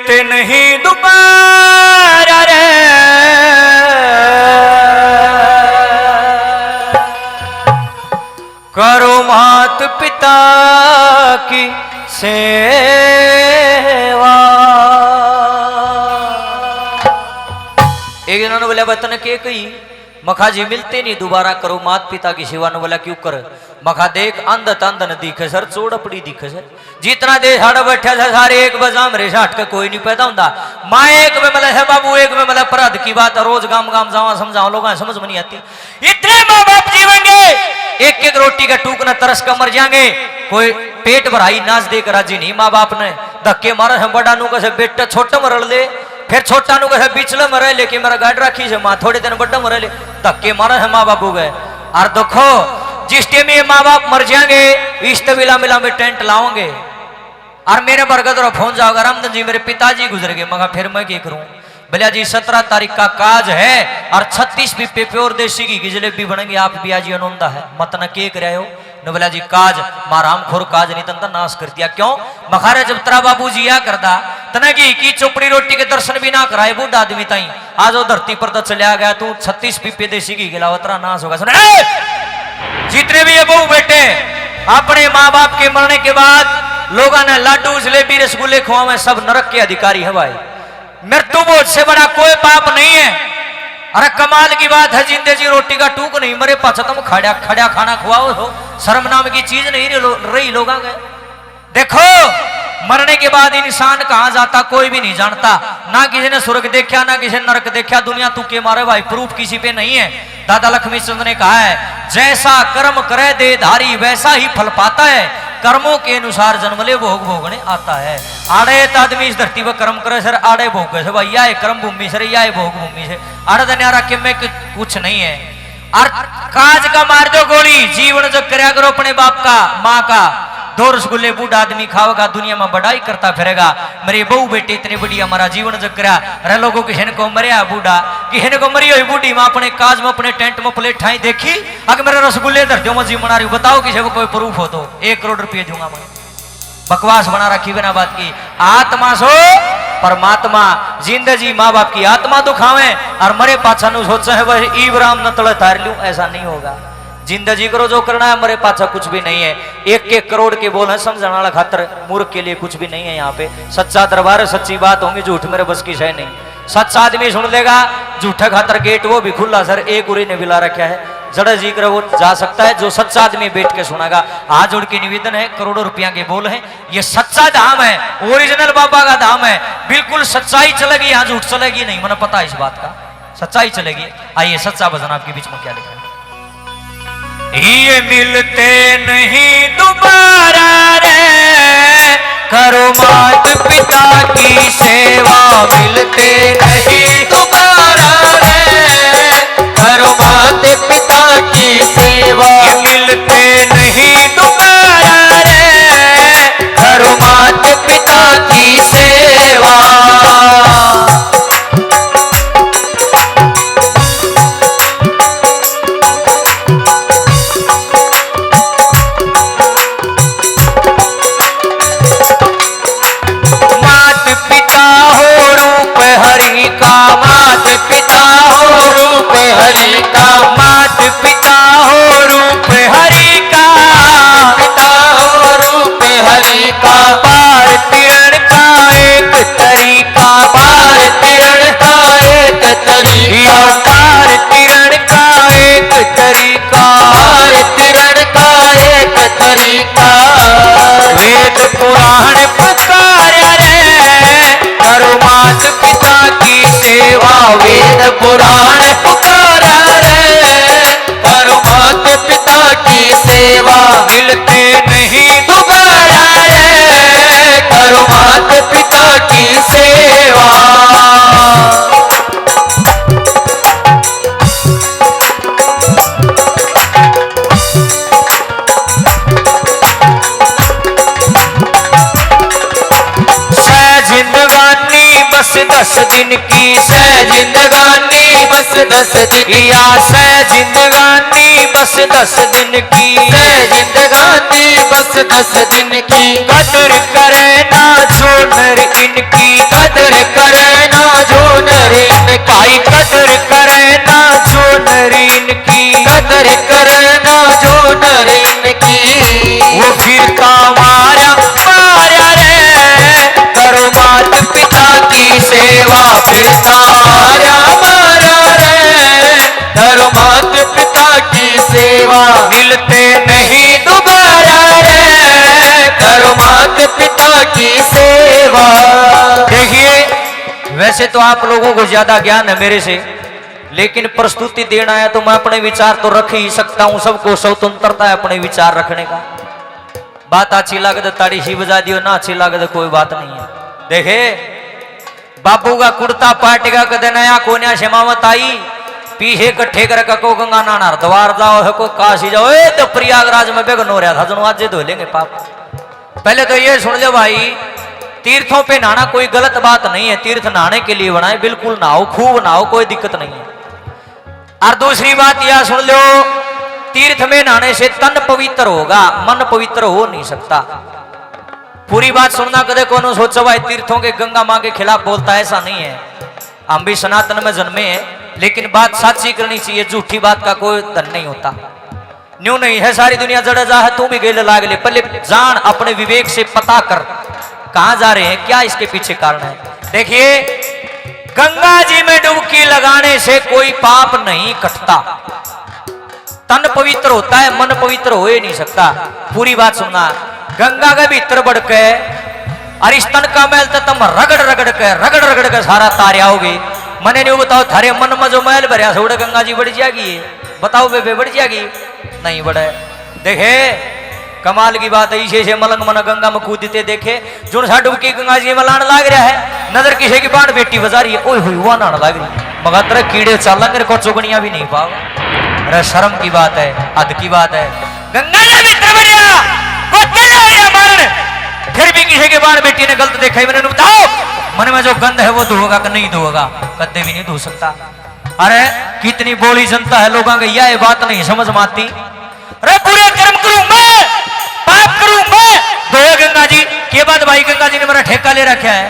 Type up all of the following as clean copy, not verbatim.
मिलते नहीं दोबारा रे, करो मात पिता की सेवा। एक दिन उन्होंने बोला बतन के कही मखा जी मिलते नहीं दोबारा, करो मात पिता की सेवा। ने बोला क्यों कर? मखा देख अंध तंध न दिखे सर, चौड़पड़ी दिखे सर। जितना देश हाड़ बैठा था सारे एक बजा मेरे से हट के कोई नहीं पैदा होता। माँ एक में मतलब है बाबू, एक में मतलब अपराध की बात है। रोज गांव गांव जावा समझाओ, लोग समझ में नहीं आती। इतने माँ बाप जीवेंगे एक एक रोटी का टूक न तरस कर मर जाएंगे। कोई पेट भराई नाच देकर राजी नहीं। माँ बाप ने धक्के मारा है, बड़ा नु कैसे बेटा छोटा मरल दे, फिर छोटा नु कैसे बिचले मरे लेके मेरा गाड़ रखी है माँ, थोड़े दिन बड़ा मरे ले धक्के मारा है माँ बापू गए। और देखो जिस टाइम ये माँ बाप मर जाएंगे इस तबीला मिला में टेंट लाओगे और मेरे बरगद और फोन जाओगा रामदन जी मेरे पिताजी गुजर गए। मगर फिर मैं क्या करूं? भैया जी 17 तारीख का काज है और 36 पीपे प्योर देसी की जलेबी बनेंगे। आप भी आज अनोंदा है मत न के कर हो न। बोला जी काज माराम खोर काज नहीं तंता नाश कर दिया। क्यों? मखारे जब तेरा बाबू जी या करदा तना की चुपड़ी रोटी के दर्शन भी ना कराए बूढ़ा आदमी ताई आज वो धरती पर तो चलिया गया। तू 36 पीपे देसी की गिलावा तेरा नाश होगा। सुन जितने भी ये बहू बेटे अपने माँ बाप के मरने के बाद लोगों ने लाडू जलेबी रसगुल्ले खुआवे, सब नरक के अधिकारी है भाई। मृत्यु बोझ से बड़ा कोई पाप नहीं है। अरे कमाल की बात है, जिंदे जी रोटी का टूक नहीं मरे पाछा तुम खड़ा खड़ा खाना खुआओ हो, शर्म नाम की चीज नहीं रही लोगों के। देखो मरने के बाद इंसान कहां जाता कोई भी नहीं जानता। ना किसी ने स्वर्ग देखा ना किसी ने नरक देखा। दुनिया तू के मारे भाई प्रूफ किसी पे नहीं है। दादा लक्ष्मी चंद ने कहा है जैसा कर्म करे दे धारी वैसा ही फल पाता है, कर्मों के अनुसार जन्मले भोग भोगने आता है। आड़े आदमी इस धरती पर कर्म करे सर आड़े भोग से भाई, या कर्म भूमि से या भोग भूमि से आड़े दनियारा के में कुछ नहीं है। और काज का मार दो गोली, जीवन जो करया करो अपने बाप का माँ का। 2 रसगुल्ले बूढ़ा आदमी खाओगा दुनिया में बड़ाई करता फिरेगा। मेरे बहू बेटे इतने बढ़िया हमारा जीवन जो करा रे लोगों किसी को मरिया बूढ़ा किसी को मरी हुई बूढ़ी में अपने काज में अपने टेंट में प्लेट ठाई देखी अगर मेरे रसगुल्ले धर दो मैं जी मना रही हूँ। बताओ किसी को कोई प्रूफ हो तो 1 करोड़ रुपये दूंगा मैं। बकवास बना रखी बिना बात की। आत्मा सो परमात्मा जिंदगी माँ बाप की आत्मा दुखावे और मरे पाछा नु सोचा है वह इब्राहिम न तले तार लूं, ऐसा नहीं होगा। जिंदगी करो जो करना है, मरे पाछा कुछ भी नहीं है। 1-1 करोड़ के बोल है समझने वाला खातर, मूर्ख के लिए कुछ भी नहीं है। यहाँ पे सच्चा दरबार है, सच्ची बात होंगी, झूठ मेरे बस की है नहीं। सच्चा आदमी सुन लेगा, झूठा खातर गेट वो भी खुला सर। एक उरी ने बिला रखा है जड़ा जी कर वो जा सकता है, जो सच्चा आदमी बैठ के सुनागा। हाथ जोड़ के निवेदन है, करोड़ों रुपया के बोल है। ये सच्चा धाम है, ओरिजिनल बाबा का धाम है। बिल्कुल सच्चाई चलेगी, यहाँ झूठ चलेगी नहीं, मैंने पता है इस बात का। सच्चाई चलेगी। आइए सच्चा भजन आपके बीच में क्या लिखा है। ये मिलते नहीं दोबारा रे, करो मात पिता की सेवा। मिलते नहीं दोबारा रे, करो मात पिता की सेवा। मिलते नहीं दोबारा रे, करो मात पिता की सेवा। मात पिता हो रूप हरि का, मात पिता हो रूप हरि का, पिता हो रूप हरि का। पार तिरण का एक तरीका, पार तिरण का एक तरीका, पार तिरण का एक तरीका, पार तिरण का एक तरीका। वेद पुराण पुकार्य रे, करो मात पिता की सेवा। वेद पुराण पुकारा रे, करो मात पिता की सेवा। मिलते नहीं दोबारा रे, करो मात पिता की सेवा। जिंदगानी बस 10 दिन की, सै जिंदगानी बस 10 दिन की, या सै जिंदगानी बस 10 दिन की, सै जिंदगानी बस 10 दिन की। कदर करे ना जो नर इनकी, कदर वैसे तो आप लोगों को ज्यादा ज्ञान है मेरे से, लेकिन प्रस्तुति देना है तो मैं अपने विचार तो रख ही सकता हूं। सबको स्वतंत्रता है अपने विचार रखने का। बात अच्छी लगे तो ताड़ी सी बजा दियो, ना अच्छी लगे तो कोई बात नहीं है। देखे बापू का कुर्ता पाटेगा कदे नया कोन्या शेमावत आई, पीछे कट्ठे कर को गंगा नाना हरिद्वार जाओ है को काशी जाओ, तो प्रयागराज में बेगन हो रहा था जनो आज धो लेंगे पाप। पहले तो ये सुन लो भाई, तीर्थों पे नहाना कोई गलत बात नहीं है, तीर्थ नहाने के लिए बनाए, बिल्कुल नहाओ, खूब नहाओ, कोई दिक्कत नहीं है। और दूसरी बात यह सुन लो, तीर्थ में नहाने से तन पवित्र होगा, मन पवित्र हो नहीं सकता। पूरी बात सुनना, कदे कोनो सोचो भाई तीर्थों के गंगा मां के खिलाफ बोलता है, ऐसा नहीं है। हम भी सनातन में जन्मे हैं, लेकिन बात सच्ची करनी चाहिए, झूठी बात का कोई धन नहीं होता। न्यू नहीं है सारी दुनिया जड़ा जा है, तू भी गेले लाग ले, पहले जान, अपने विवेक से पता कर कहां जा रहे हैं, क्या इसके पीछे कारण है। देखिए गंगा जी में डुबकी लगाने से कोई पाप नहीं कटता, तन पवित्र होता है, मन पवित्र हो ही नहीं सकता। पूरी बात सुनना, गंगा के भीतर बढ़ के और इस तन का मैल तो तुम रगड़ के सारा तारियाओगे। मने नहीं बताओ थारे मन में जो मैल भरिया से गंगा जी बढ़ जाएगी, बताओ बेबे बढ़ जाएगी? नहीं बढ़े। देखे कमाल की बात है, इसे से मलंग मन गंगा में कूदते देखे, जो सा डुबकी गंगा जी में लाने लाग रहा है, नजर किसी की बाण बेटी बजा रही है, ओए हुई वह नान लाग रही, मगर तेरे कीड़े चाला मेरे को चुगनिया भी नहीं पाओ। अरे शर्म की बात है, हद की बात है। गंगा जी भीतर बढ़िया फिर भी किसी के बाण बेटी ने गलत देखा, मैंने बताओ मन में जो गंध है वो धोगा कि नहीं धोगा? कदे भी नहीं धो सकता। अरे कितनी बोली जनता है, लोगों की यह बात नहीं समझ में आती। अरे पूरे कर्म करूं मैं, पाप करूं मैं, धोए गंगा जी के बाद भाई गंगा जी ने मेरा ठेका ले रखा है।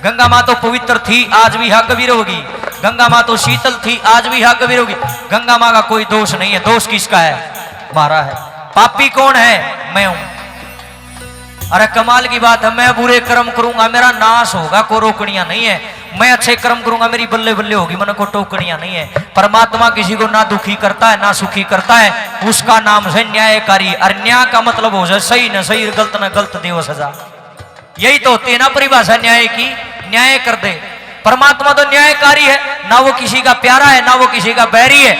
गंगा मां तो पवित्र थी, आज भी यहाँ कबीर होगी। गंगा मां तो शीतल थी, आज भी यहाँ कबीर होगी। गंगा मां का कोई दोष नहीं है, दोष किसका है? हमारा है। पापी कौन है? मैं हूं। अरे कमाल की बात है, मैं बुरे कर्म करूंगा मेरा नाश होगा, को रोकड़ियां नहीं है। मैं अच्छे कर्म करूंगा मेरी बल्ले बल्ले होगी, मन को टोकड़ियां नहीं है। परमात्मा किसी को ना दुखी करता है ना सुखी करता है, उसका नाम है न्यायकारी। और न्याय का मतलब हो जाए सही न सही, गलत न गलत देव सजा। यही तो होती है ना परिभाषा न्याय की, न्याय कर दे। परमात्मा तो न्यायकारी है, ना वो किसी का प्यारा है ना वो किसी का बैरी है।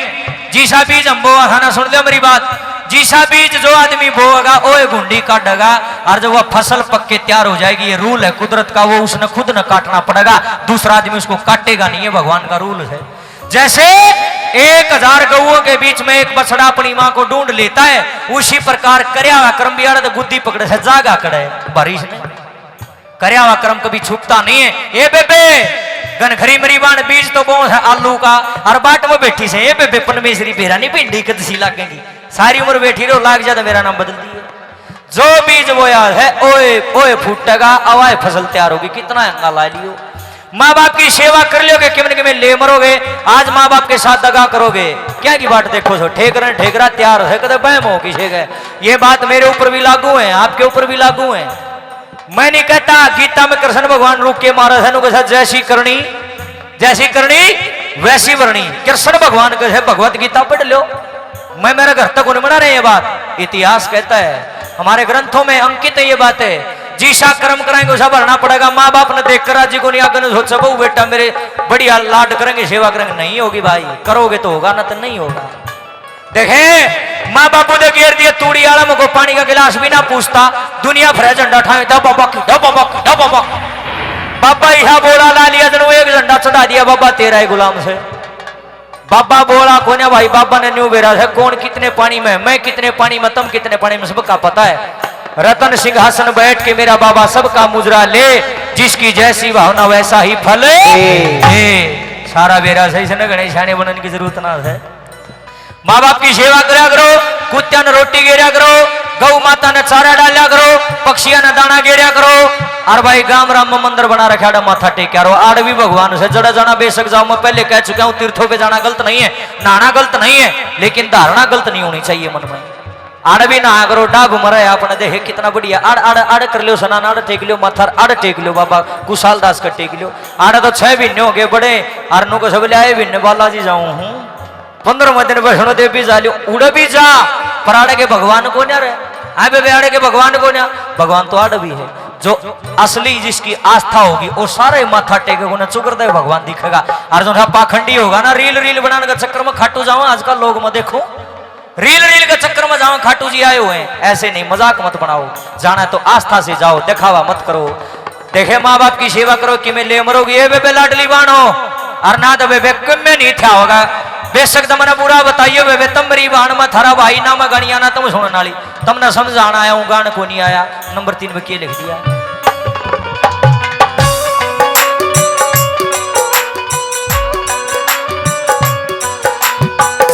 जीसा बीज हम बोआ था ना, सुन लो मेरी बात, जीसा बीज जो आदमी बोएगा ओए गुंडी काटेगा, और जब वह फसल पक के तैयार हो जाएगी, ये रूल है कुदरत का, वो उसने खुद न काटना पड़ेगा, दूसरा आदमी उसको काटेगा नहीं, ये भगवान का रूल है। जैसे 1000 गऊओं के बीच में एक बछड़ा अपनी मां को ढूंढ लेता है, उसी प्रकार कर्या हुआ कर्म भी तो गुद्दी पकड़े से जागा कड़े बारिश ने। कर्या हुआ कर्म कभी छुपता नहीं है। ए बेबे गनखरी मरी बाण बीज तो बहुत है आलू का, और बाट में बैठी से, ए बेबे परमेश्वरी बेरा नहीं भिंडी कदसी लागेगी, सारी उम्र बैठी रहो, लाग जाता मेरा नाम बदल दिए। जो बीज बोया है ओए ओए फूटेगा, अवाए फसल तैयार होगी। कितना अंगा ला लियो, माँ बाप की सेवा कर लोगे, किमन में ले मरोगे। आज माँ बाप के साथ दगा करोगे, क्या की बात देखो सो ठेकरा तैयार है, कदे बहम हो किसी गए। ये बात मेरे ऊपर भी लागू है, आपके ऊपर भी लागू है। मैं नहीं कहता, गीता में कृष्ण भगवान रूप के महाराज के साथ जैसी करनी वैसी वरणी। कृष्ण भगवान के भगवत गीता पढ़ लो, मैं मेरे घर तक उन्हें बना रहे ये बात, इतिहास कहता है, हमारे ग्रंथों में अंकित है ये बात है। जीसा कर्म कराएंगे उसा भरना पड़ेगा। माँ बाप ने देख कर जी को नहीं आगे सोचा बहु बेटा मेरे बढ़िया लाड करेंगे सेवा करेंगे, नहीं होगी भाई, करोगे तो होगा ना तो नहीं होगा। देखे माँ बापू ने घेर दिया तूड़ी आलम को, पानी का गिलास भी ना पूछता, दुनिया भर झंडा ठाए बाबा यहा बोला ला लिया, जन एक झंडा चढ़ा दिया, बाबा तेरा है गुलाम से। बाबा बोला कोने भाई, बाबा ने न्यू बेरा है, कौन कितने पानी में, मैं कितने पानी में, तुम कितने पानी में, सबका पता है। रतन सिंहासन बैठ के मेरा बाबा सबका मुजरा ले, जिसकी जैसी भावना वैसा ही फल। सारा बेरा सही से न गणेश शाने बनने की जरूरत ना है। माँ बाप की सेवा करा करो, कुत्ता ने रोटी गेरा करो, गौ माता ने चारा डाला करो, पक्षिया ने दाना गेरा करो, और भाई गाम राम में मंदिर बना रखा, माथा टेक्या रहो। आड़ भी भगवान से जड़ा जाना बेशक जाओ, मैं पहले कह चुका हूं, तीर्थों पे जाना गलत नहीं है, नहाना गलत नहीं है, लेकिन धारणा गलत नहीं होनी चाहिए मन में। आड़ भी नहा करो, डाब मरे आपने देखे कितना बढ़िया, आड़ आड़ आड़ कर लो, स्नान आड़ टेक लो, माथा आड़ टेक लो, बाबा कुशाल दास का टेक लो। आड़ तो 6 महीने हो गए बड़े, आरनों को सब लिया महीने बालाजी जाऊं हूं, 15 दिन वैष्णो देवी जा लियो, उड़ भी जा, पर आड़े के भगवान को न्या रे, आए बेबे आड़े के भगवान को न्या, भगवान तो आड़ भी है। जो असली जिसकी आस्था होगी वो सारे माथा टेकेगा ना चुकरदेव भगवान दिखेगा। और जो पाखंडी होगा ना रील रील बनाने का चक्कर में खाटू जाओ आजकल लोग में देखो रील रील के चक्कर में जाओ खाटू जी आए हुए हैं, ऐसे नहीं मजाक मत बनाओ, जाना है तो आस्था से जाओ, दिखावा मत करो। देखे माँ बाप की सेवा करो कि मैं ले मरोगी ये बेबे लाडली बानो और ना तो बेबे कम में नहीं था होगा बेशक तमने बुरा बताइए बेबे तमरी बाण में थारा भाई ना मैं गणिया ना तुम सुनने वाली तमने समझाना आया हूँ गान को नहीं आया। नंबर 3 में क्या लिख दिया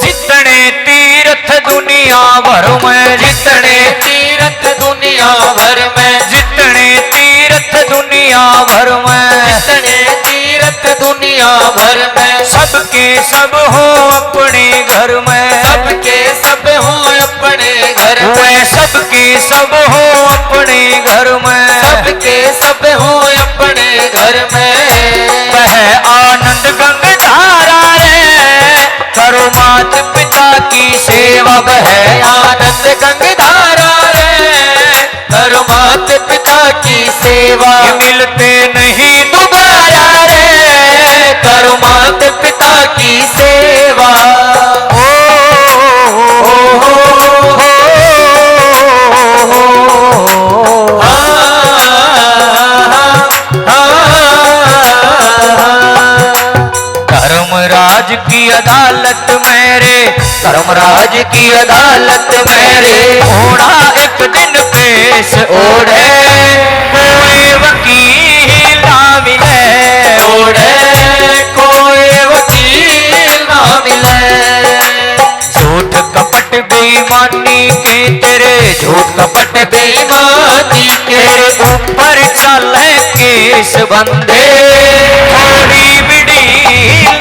जितने तीर्थ दुनिया भर में जितने तीर्थ दुनिया भर में जितने तीर्थ दुनिया भर में जितने तीर्थ दुनिया भर में सबके सब हो अपने घर में सबके सब हो अपने घर वे में सबके सब हो अपने घर में सबके सब हो अपने घर में वह आनंद गंगाधारा रे करो मात पिता की सेवा वह आनंद गंगाधारा रे करो मात पिता की सेवा ये मिलते नहीं दोबारा रे करो मात पिता की सेवा ओ धर्मराज की अदालत मेरे धर्मराज की अदालत मेरे होना एक दिन पेश ओढ़े कोई वकील ना मिले ओढ़े कोई वकील ना मिले झूठ कपट बेईमानी के तेरे झूठ कपट बेईमानी के ऊपर चले केस बंदे थोड़ी बिड़ी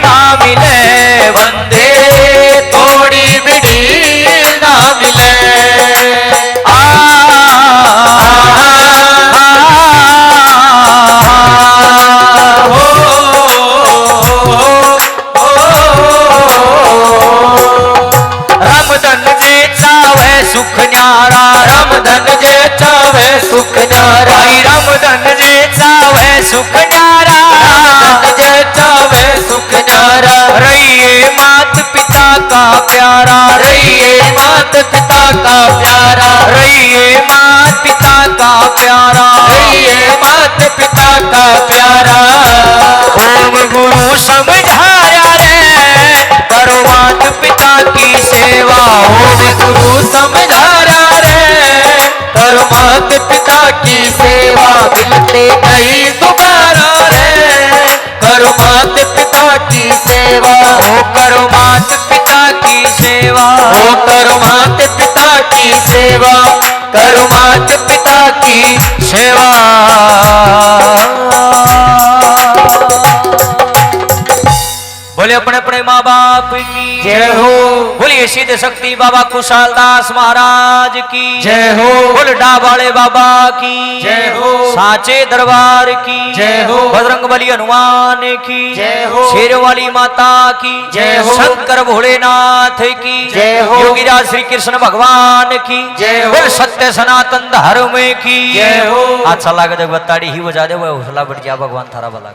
ना मिले बंदे थोड़ी बिड़ी ना मिले रामधन जे चावे सुख न्यारा रामधन जे चावे सुख न्यारा भाई रामधन जे चावे सुख न्यारा रामधन जे चावे सुख न्यारा रहिए मात पिता का प्यारा रहिए मात पिता का प्यारा रहिए मात पिता का प्यारा रहिए मात पिता का प्यारा ओम गुरु समझाया रे करो मात पिता की सेवा ओम गुरु समझारा रे करो मात पिता की सेवा मिलते नहीं दोबारा रे करो मात पिता की सेवा ओ करो मात पिता की सेवा ओ करो मात पिता की सेवा करो मात पिता की सेवा बोले अपने अपने माँ बाप की जय हो बोलिए सिद्ध शक्ति बाबा कुशाल दास महाराज की जय हो बोल डाबाले बाबा की जय हो साचे दरबार की जय हो बजरंग बली हनुमान की जय हो शेर वाली माता की जय हो शंकर भोलेनाथ की जय हो योगीराज श्री कृष्ण भगवान की जय हो बोल सत्य सनातन धर्म की जय हो अच्छा लगे ताड़ी ही बजा दे वो हौसला बढ़ जा भगवान थारा भला